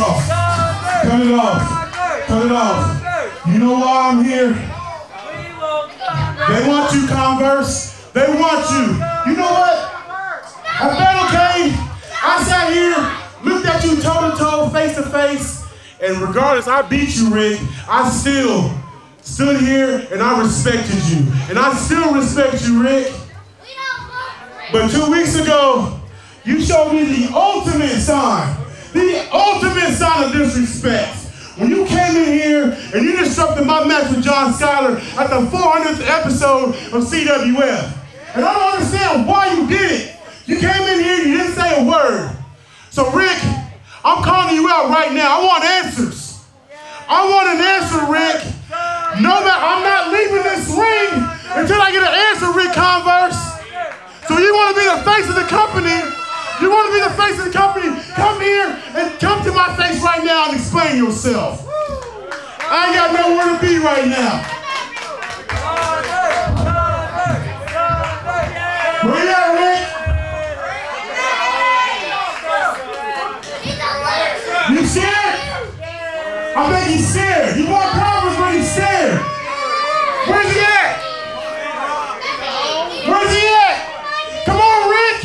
off. Cut it off. Cut it off. You know why I'm here? They want you, Converse. They want you. You know what? At Battle Cave, I sat here, looked at you toe-to-toe, face-to-face, and regardless, I beat you, Rick. I still stood here and I respected you. And I still respect you, Rick. But 2 weeks ago, you showed me the ultimate sign of disrespect. When you came in here and you disrupted my match with John Schuyler at the 400th episode of CWF. And I don't understand why you did it. You came in here and you didn't say a word. So Rick, I'm calling you out right now. I want answers. I want an answer, Rick. No matter, I'm not leaving this ring until I get an answer, Ric Converse. So you want to be the face of the company? You want to be the face of the company? Come here and come to my face right now and explain yourself. I ain't got nowhere to be right now. Where you at, Rick? You scared? I think he's scared. He won Converse, but he's scared. Where's he at? Where's he at? Come on, Rick.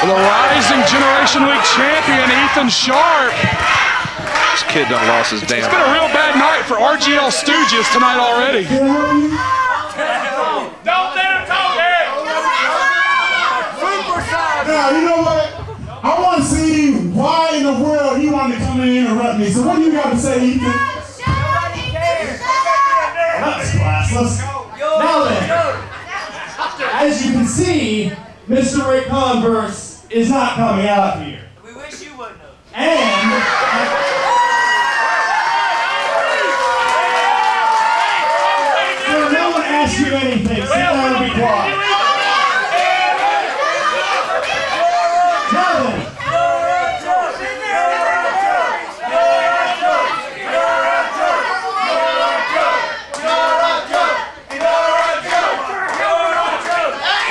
The rising Generation League champion, Ethan Sharp. This kid done lost his damn. It's been a real bad night for RGL Stooges tonight already. Don't let him talk, Eric. Now, you know what? I want to see why in the world he wanted to come in and interrupt me. So what do you got to say, Ethan? Nobody cares. That's classless. Now then, as you can see, Mr. Ric Converse is not coming out here. We wish you wouldn't have. And so no one asks you anything, sit down and be quiet. Now then,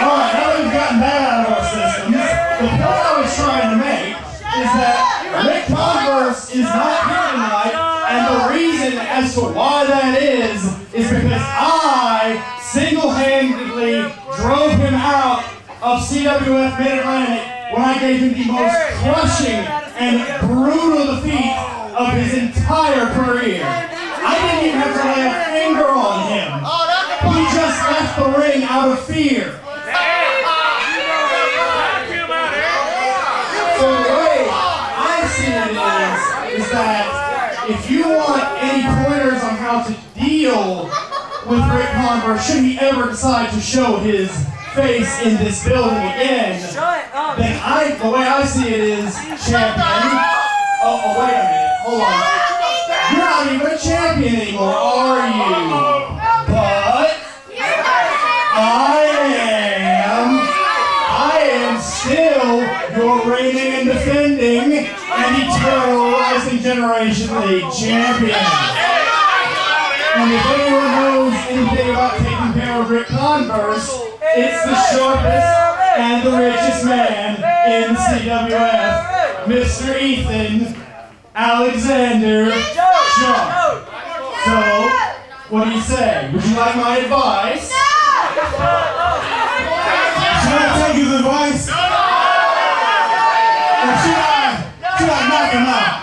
alright, now that we've gotten that out of our systems, the point I was trying to make is that Ric Converse is not here tonight, and the reason as to why that is because I single-handedly drove him out of CWF Mid-Atlantic when I gave him the most crushing and brutal defeat of his entire career. I didn't even have to lay a finger on him. He just left the ring out of fear. So the way I see it is that if you want any pointers on how to deal with Ric Converse, should he ever decide to show his face in this building again, then the way I see it is, champion. Oh, wait a minute. Hold on. You're not even a champion anymore, are you? But I am still your reigning and defending and eternal Rising Generation League champion. And if anyone knows anything about taking care of Ric Converse, it's the sharpest and the richest man in CWF, Mr. Ethan Alexander Sharp. So, what do you say? Would you like my advice? Should I take his advice? Or should I knock him out?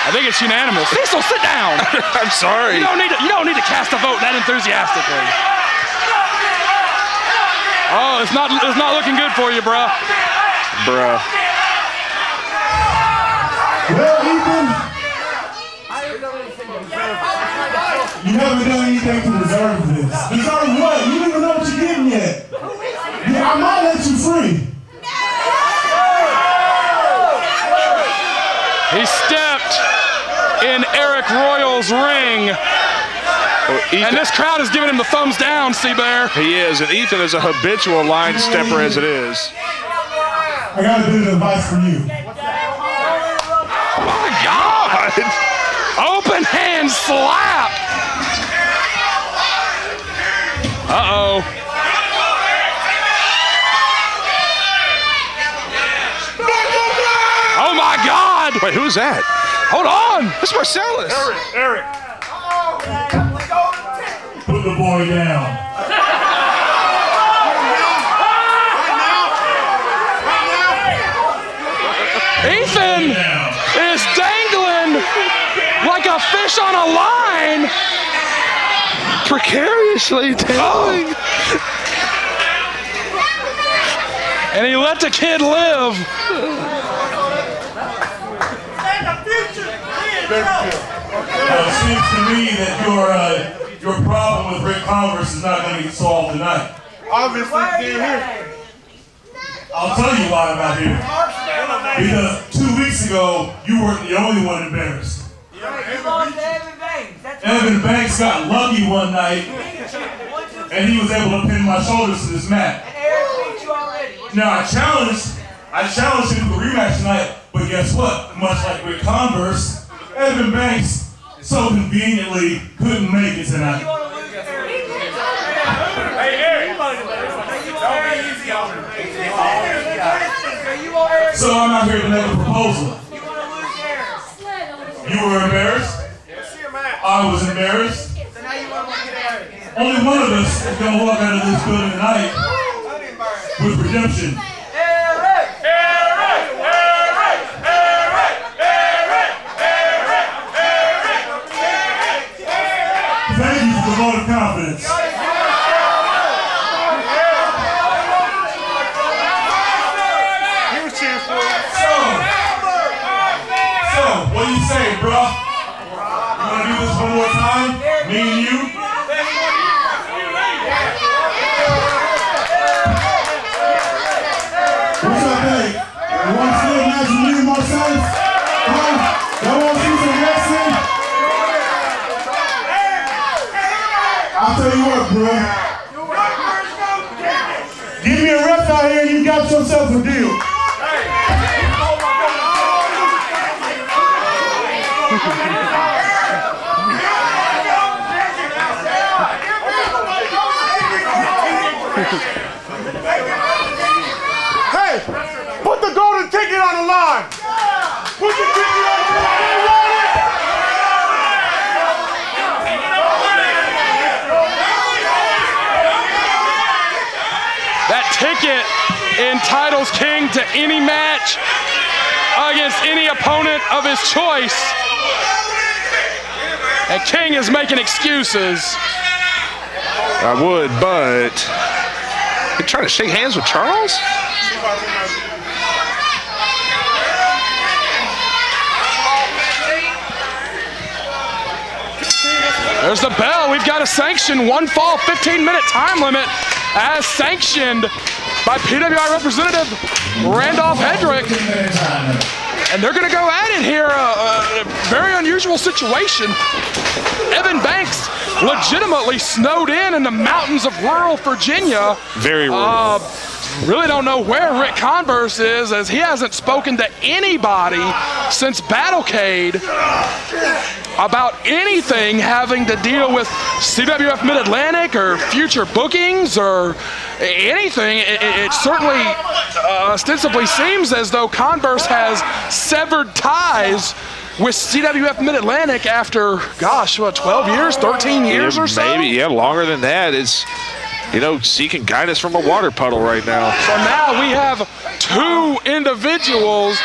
I think it's unanimous. Cecil, sit down. I'm sorry. You don't need to cast a vote that enthusiastically. Oh, it's not looking good for you, bruh. Bruh. Well, Ethan, you haven't done anything to deserve this. Deserve what? You don't even know what you're getting yet. Yeah, I might let you free. He stepped in Arik Royal's ring. Well, And this crowd is giving him the thumbs down, C-Bear. He is, and Ethan is a habitual line stepper as it is. I got a bit of advice for you. Oh my God! Open hand slap! Uh-oh. Oh my God! Wait, who's that? Hold on! It's Marcellus. Eric. Put the boy down. Ethan is dangling like a fish on a line. Precariously dangling. And he let the kid live. It seems to me that your problem with Ric Converse is not going to get solved tonight. Obviously, you're here. I'll tell you why I'm out here. Because 2 weeks ago, you weren't the only one embarrassed. Evan Banks got lucky one night, and he was able to pin my shoulders to this mat. Now I challenged him to a rematch tonight, but guess what? Much like Ric Converse, Evan Banks so conveniently couldn't make it tonight. So I'm out here to make a proposal. You were embarrassed? I was embarrassed. Only one of us is going to walk out of this building tonight with redemption. Thank you for the vote of confidence. So, what do you say, bro? You want to do this one more time? Me and you? What's up, hey? You want to see a match with me and Marcellus? Huh? Y'all want to see some wrestling? I'll tell you what, bro. Give me a ref out here and you got yourself a deal. Hey, put the golden ticket on the line. Put the ticket on the line. That ticket entitles King to any match against any opponent of his choice. And King is making excuses. I would, but you trying to shake hands with Charles? There's the bell. We've got a sanction, 1 fall, 15-minute time limit, as sanctioned by PWI representative Randolph Hedrick. And they're going to go at it here. A very unusual situation. Evan Banks legitimately snowed in the mountains of rural Virginia. Very rural. Really don't know where Ric Converse is, as he hasn't spoken to anybody since Battlecade about anything having to deal with CWF Mid-Atlantic or future bookings or anything. It certainly ostensibly seems as though Converse has severed ties with CWF Mid-Atlantic after, gosh, what, 12 years, 13 years or so? Maybe, yeah, longer than that. It's, you know, seeking guidance from a water puddle right now. So now we have two individuals.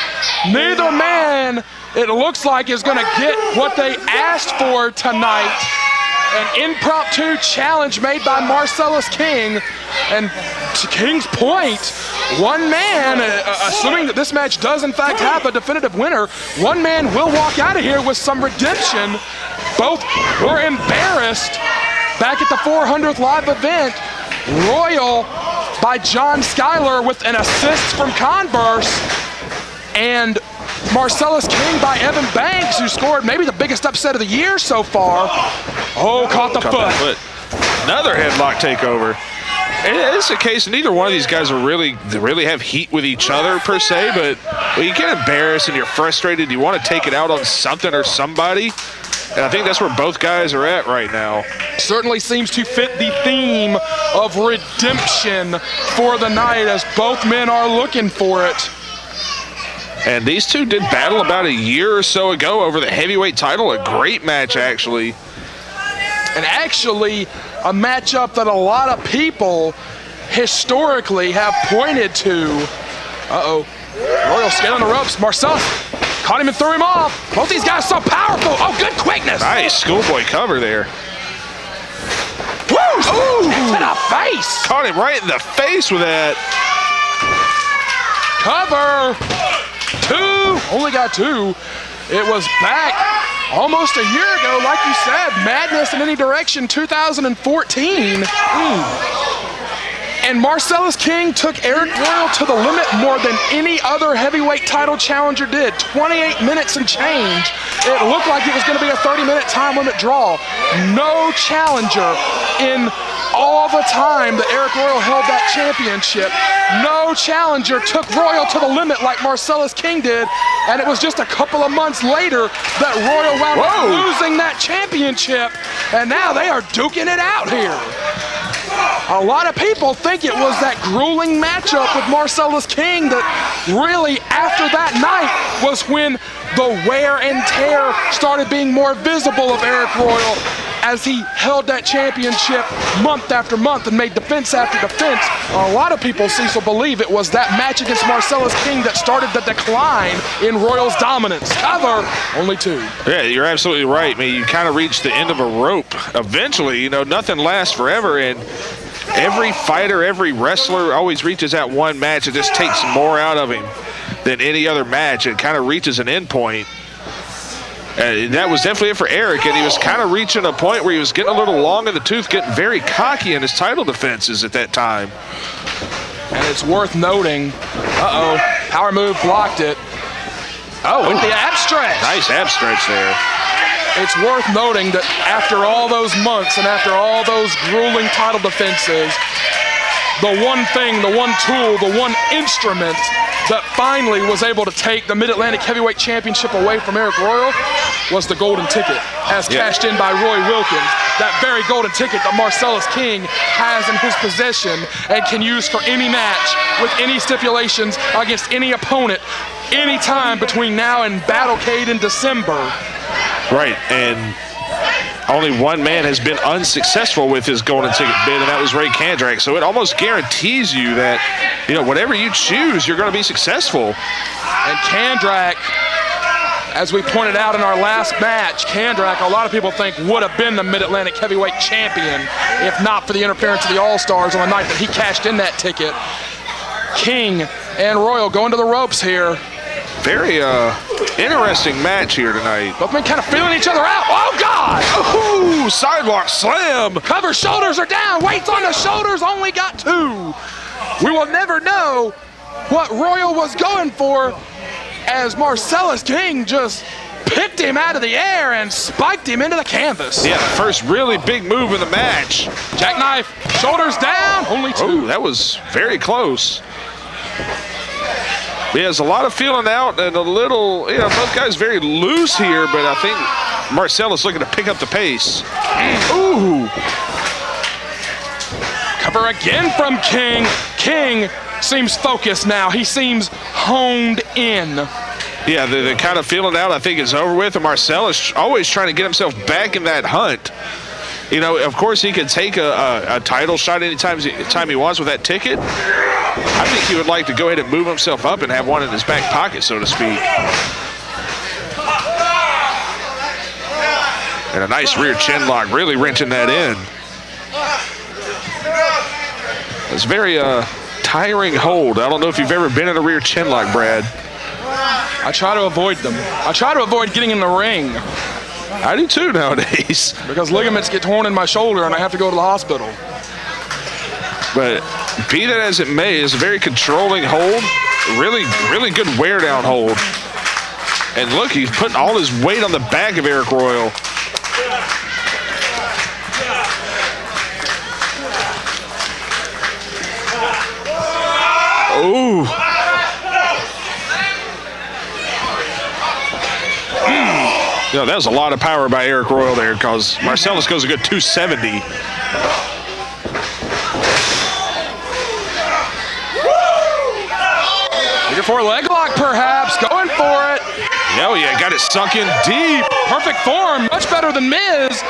Neither man, it looks like, is going to get what they asked for tonight. An impromptu challenge made by Marcellus King. And to King's point, one man, assuming that this match does in fact have a definitive winner, one man will walk out of here with some redemption. Both were embarrassed back at the 400th live event. Royal by John Schuyler with an assist from Converse, and Marcellus King by Evan Banks, who scored maybe the biggest upset of the year so far. Oh, caught the foot. Another headlock takeover. It's a case neither one of these guys are really have heat with each other per se, but when you get embarrassed and you're frustrated, you want to take it out on something or somebody. And I think that's where both guys are at right now. Certainly seems to fit the theme of redemption for the night, as both men are looking for it. And these two did battle about a year or so ago over the heavyweight title. A great match, actually. And actually, a matchup that a lot of people historically have pointed to. Uh-oh. Royal scaling the ropes. Marcellus caught him and threw him off. Both these guys so powerful. Oh, good quickness. Nice schoolboy cover there. Woo! Ooh, to the face. Caught him right in the face with that. Cover. Two. Only got two. It was back almost a year ago, like you said. Madness in Any Direction 2014. And Marcellus King took Arik Royal to the limit more than any other heavyweight title challenger did. 28 minutes and change. It looked like it was going to be a 30-minute time limit draw. No challenger in all the time that Arik Royal held that championship. No challenger took Royal to the limit like Marcellus King did. And it was just a couple of months later that Royal wound up losing that championship. And now they are duking it out here. A lot of people think it was that grueling matchup with Marcellus King that really, after that night, was when the wear and tear started being more visible of Arik Royal as he held that championship month after month and made defense after defense. A lot of people, Cecil, believe it was that match against Marcellus King that started the decline in Royal's dominance. Cover, only two. Yeah, you're absolutely right. I mean, you kind of reach the end of a rope. Eventually, you know, nothing lasts forever, and every fighter, every wrestler always reaches that one match. It just takes more out of him than any other match. It kind of reaches an end point. That was definitely it for Arik, and he was kind of reaching a point where he was getting a little long in the tooth, getting very cocky in his title defenses at that time. And it's worth noting, power move blocked it. Oh, with the ab stretch. Nice ab stretch there. It's worth noting that after all those months and after all those grueling title defenses, the one thing, the one tool, the one instrument that finally was able to take the Mid-Atlantic Heavyweight Championship away from Arik Royal was the golden ticket, as cashed in by Roy Wilkins. That very golden ticket that Marcellus King has in his possession and can use for any match with any stipulations against any opponent anytime between now and Battlecade in December. Right, and only one man has been unsuccessful with his golden ticket bid, and that was Ric Converse. So it almost guarantees you that, you know, whatever you choose, you're going to be successful. And Kandrack, as we pointed out in our last match, Kandrack, a lot of people think would have been the Mid-Atlantic Heavyweight Champion if not for the interference of the All-Stars on the night that he cashed in that ticket. King and Royal going to the ropes here. Very interesting match here tonight. Both men kind of feeling each other out. Oh, God! Ooh, sidewalk slam. Cover, shoulders are down. Weights on the shoulders, only got two. We will never know what Royal was going for as Marcellus King just picked him out of the air and spiked him into the canvas. Yeah, the first really big move in the match. Jackknife, shoulders down, only two. Oh, that was very close. He has a lot of feeling out and a little, you know, both guys very loose here, but I think Marcellus looking to pick up the pace. Ooh. Cover again from King. King seems focused now. He seems honed in. Yeah, the kind of feeling out I think is over with, and Marcellus always trying to get himself back in that hunt. You know, of course he can take a title shot anytime he wants with that ticket. I think he would like to go ahead and move himself up and have one in his back pocket, so to speak. And a nice rear chin lock, really wrenching that in. It's very tiring hold. I don't know if you've ever been in a rear chin lock, Brad. I try to avoid them. I try to avoid getting in the ring. I do too nowadays. Because ligaments get torn in my shoulder and I have to go to the hospital. But be that as it may, it's a very controlling hold. Really, really good wear down hold. And look, he's putting all his weight on the back of Arik Royal. Ooh. You know, that was a lot of power by Arik Royal there because Marcellus goes a good 270. Figure four leg lock, perhaps. Going for it. Oh, yeah, got it sunk in deep. Perfect form, much better than Miz.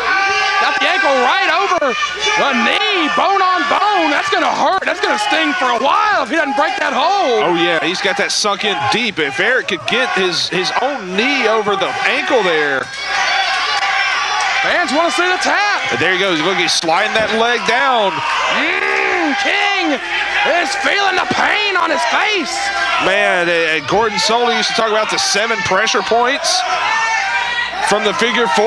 Got the ankle right over the knee, bone on bone. That's gonna hurt. That's gonna sting for a while if he doesn't break that hold. Oh yeah, he's got that sunk in deep. If Aric could get his own knee over the ankle there. Fans want to see the tap. And there he goes. Look, he's sliding that leg down. King is feeling the pain on his face. Man, Gordon Soley used to talk about the 7 pressure points from the figure 4.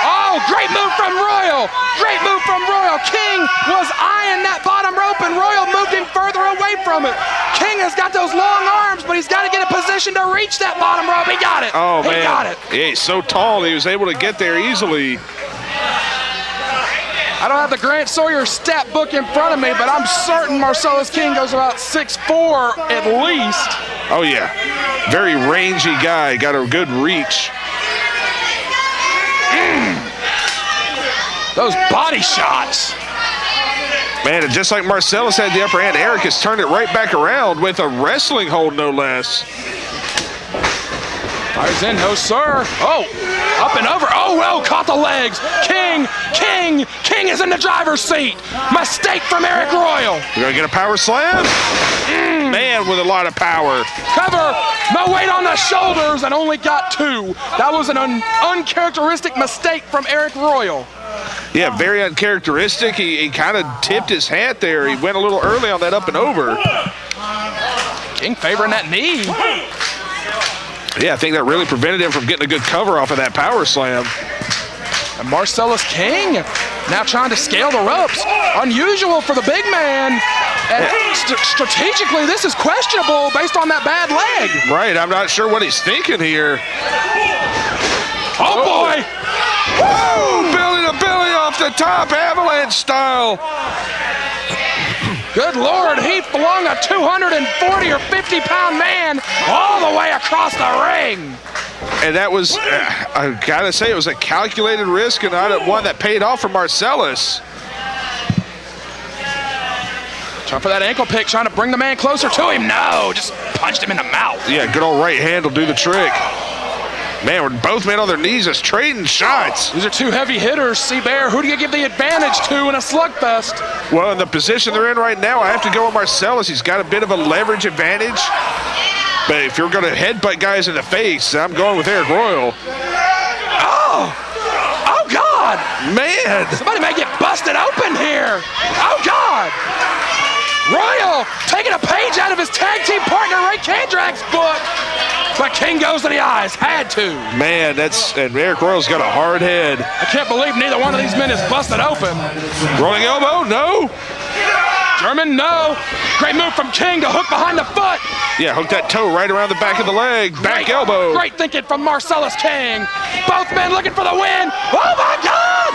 Oh, great move from Royal. Great move from Royal. King was eyeing that bottom rope, and Royal moved him further away from it. King has got those long arms, but he's got to get in position to reach that bottom rope. He got it. Oh, man. He got it. Yeah, he's so tall, he was able to get there easily. I don't have the Grant Sawyer stat book in front of me, but I'm certain Marcellus King goes about 6'4" at least. Oh, yeah. Very rangy guy. Got a good reach. Those body shots. Man, and just like Marcellus had the upper hand, Aric has turned it right back around with a wrestling hold, no less. Fires in, no sir. Oh, up and over. Oh, well, caught the legs. King is in the driver's seat. Mistake from Arik Royal. We're gonna get a power slam. Man, with a lot of power. Cover, no weight on the shoulders, and only got 2. That was an uncharacteristic mistake from Arik Royal. Yeah, very uncharacteristic. He kind of tipped his hat there. He went a little early on that up and over. King favoring that knee. Yeah, I think that really prevented him from getting a good cover off of that power slam. And Marcellus King now trying to scale the ropes. Unusual for the big man. And strategically, this is questionable based on that bad leg. Right, I'm not sure what he's thinking here. Oh, boy. Woo! Belly to belly off the top, avalanche style. Good Lord, he flung a 240 or 50-pound man all the way across the ring. And that was, I gotta say, it was a calculated risk and not one that paid off for Marcellus. Trying for that ankle pick, trying to bring the man closer to him. No, just punched him in the mouth. Yeah, good old right hand will do the trick. Man, we're both men on their knees just trading shots. These are 2 heavy hitters. C-Bear, who do you give the advantage to in a slugfest? Well, in the position they're in right now, I have to go with Marcellus. He's got a bit of a leverage advantage. But if you're going to headbutt guys in the face, I'm going with Arik Royal. Oh, God. Man. Somebody may get busted open here. Oh, God. Royal taking a page out of his tag team partner, Ric Converse's book. But King goes to the eyes, had to. Man, and Arik Royal's got a hard head. I can't believe neither one of these men is busted open. Rolling elbow, no. German, no. Great move from King to hook behind the foot. Yeah, hook that toe right around the back of the leg. Back elbow. Great thinking from Marcellus King. Both men looking for the win. Oh, my God.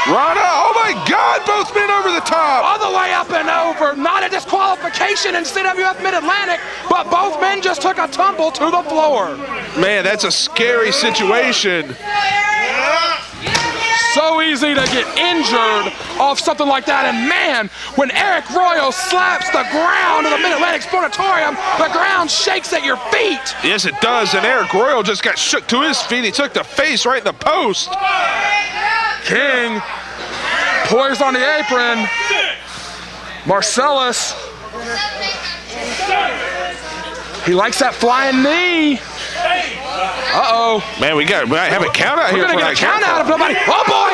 Rana, oh my God, both men over the top. All the way up and over. Not a disqualification in CWF Mid-Atlantic, but both men just took a tumble to the floor. Man, that's a scary situation. So easy to get injured off something like that. And man, when Arik Royal slaps the ground of the Mid-Atlantic Sportatorium, the ground shakes at your feet. Yes, it does. And Arik Royal just got shook to his feet. He took the face right in the post. King poised on the apron. Marcellus. He likes that flying knee. Uh-oh. Man, we might have a count out here. We're going to get a count out if nobody. Oh, boy.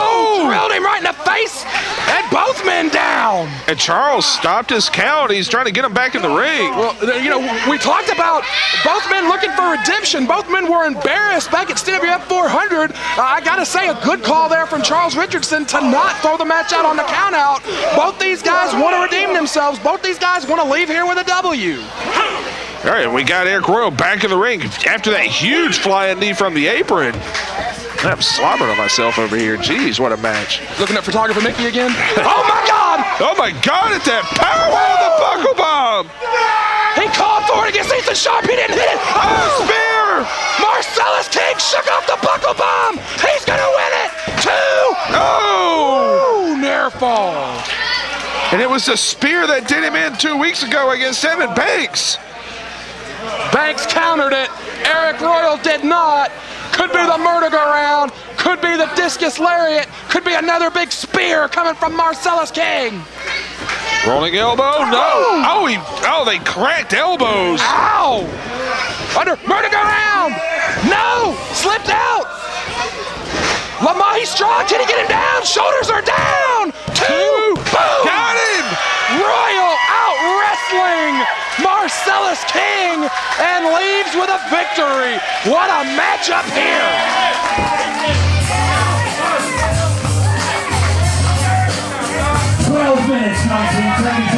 Oh, drilled him right in the face. And both men down. And Charles stopped his count. He's trying to get him back in the ring. Well, you know, we talked about both men looking for redemption. Both men were embarrassed back at CWF 400. I got to say, a good call there from Charles Richardson to not throw the match out on the count out. Both these guys want to redeem themselves. Both these guys want to leave here with a W. All right, we got Arik Royal back in the ring after that huge flying knee from the apron. I'm slobbering on myself over here. Jeez, what a match. Looking at photographer Mickey again. Oh, my God! Oh my God, at that power of the buckle bomb. He called for it against Ethan Sharp. He didn't hit it. Oh, spear. Marcellus King shook off the buckle bomb. He's going to win it. 2. Oh. Ooh, near fall. And it was the spear that did him in 2 weeks ago against Evan Banks. Banks countered it. Arik Royal did not. Could be the murder-go-round. Could be the discus lariat. Could be another big spear coming from Marcellus King. Rolling elbow, no. Oh, they cracked elbows. Ow! Under murder-go-round. No, slipped out. Lamar, he's strong. Can he get him down? Shoulders are down. 2. Boom. Got him. Royal out wrestling Marcellus King and leaves with a victory. What a matchup here. 12 minutes, 19 seconds.